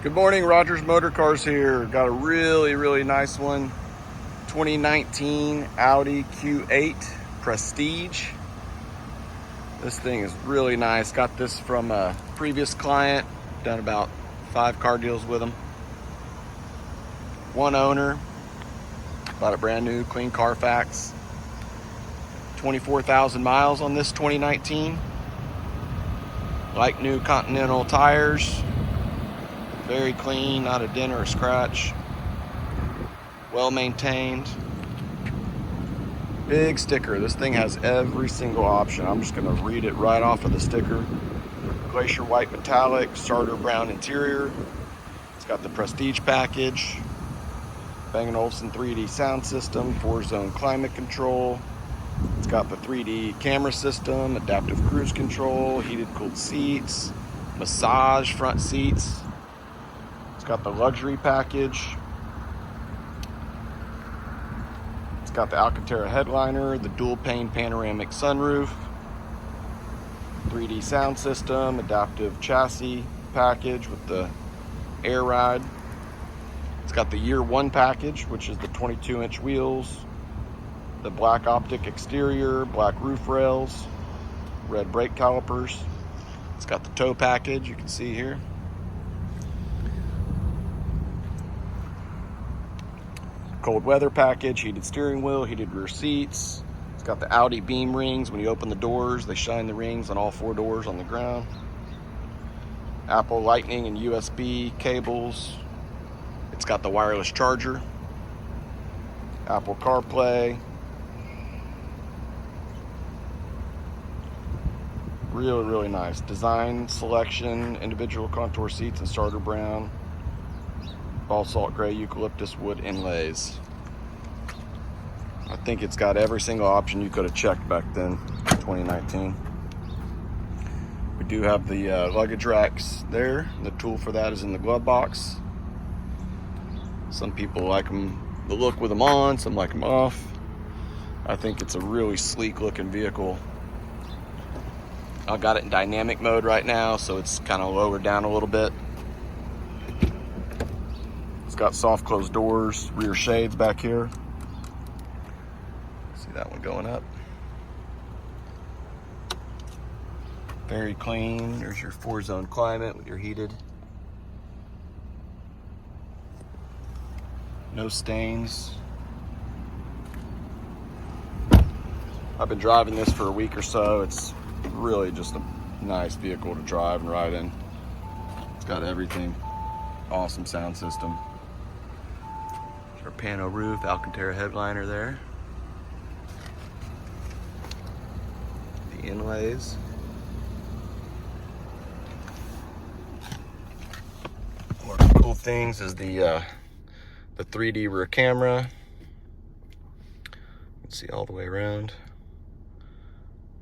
Good morning, Rogers Motor Cars here. Got a really nice one. 2019 Audi Q8 Prestige. This thing is really nice. Got this from a previous client. Done about 5 car deals with them. One owner. Bought it brand new, clean Carfax. 24,000 miles on this 2019. Like new Continental tires. Very clean, not a dent or a scratch. Well maintained. Big sticker. This thing has every single option. I'm just gonna read it right off of the sticker. Glacier white metallic, starter brown interior. It's got the Prestige package. Bang & Olufsen 3D sound system, 4-zone climate control. It's got the 3D camera system, adaptive cruise control, heated cooled seats, massage front seats. It's got the luxury package. It's got the Alcantara headliner, the dual pane panoramic sunroof, 3D sound system, adaptive chassis package with the air ride. It's got the year 1 package, which is the 22-inch wheels, the black optic exterior, black roof rails, red brake calipers. It's got the tow package, you can see here. Cold weather package, heated steering wheel, heated rear seats. It's got the Audi beam rings. When you open the doors, they shine the rings on all 4 doors on the ground. Apple Lightning and USB cables. It's got the wireless charger. Apple CarPlay. Really nice. Design, selection, individual contour seats and starter brown. Basalt gray eucalyptus wood inlays. I think it's got every single option you could have checked back then, 2019. We do have the luggage racks there. The tool for that is in the glove box. Some people like them, the look with them on, some like them off. I think it's a really sleek looking vehicle. I got it in dynamic mode right now, so it's kind of lowered down a little bit. It's got soft closed doors, rear shades back here. See that one going up. Very clean. There's your 4-zone climate with your heated. No stains. I've been driving this for a week or so. It's really just a nice vehicle to drive and ride in. It's got everything. Awesome sound system. Our pano roof, Alcantara headliner there. The inlays. One of the cool things is the 3D rear camera. You can see all the way around.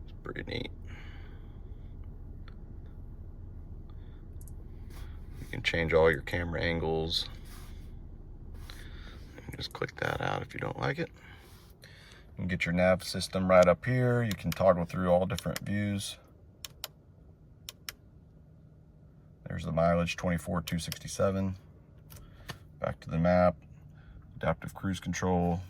It's pretty neat. You can change all your camera angles. Just click that out if you don't like it. You can get your nav system right up here. You can toggle through all different views. There's the mileage, 24,267. Back to the map. Adaptive cruise control.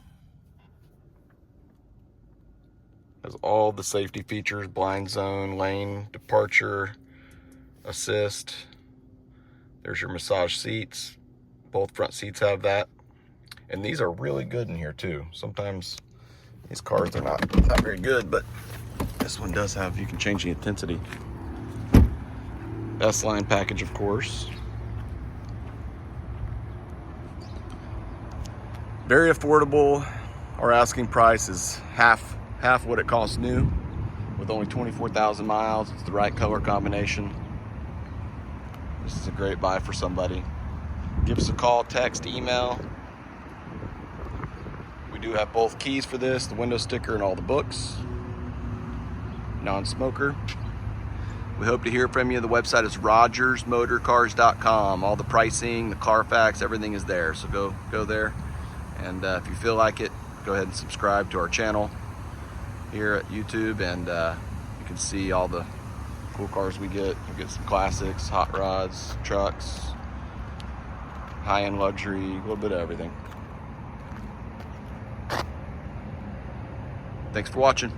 Has all the safety features, blind zone, lane departure, assist. There's your massage seats. Both front seats have that. And these are really good in here too. Sometimes these cars are not very good, but this one does have, you can change the intensity. S-Line package, of course. Very affordable. Our asking price is half what it costs new, with only 24,000 miles. It's the right color combination. This is a great buy for somebody. Give us a call, text, email. We do have both keys for this, the window sticker and all the books. Non-smoker. We hope to hear from you. The website is rogersmotorcars.com. All the pricing, the Carfax, everything is there. So go there. And if you feel like it, go ahead and subscribe to our channel here at YouTube, and you can see all the cool cars we get. You get some classics, hot rods, trucks, high-end luxury, a little bit of everything. Thanks for watching.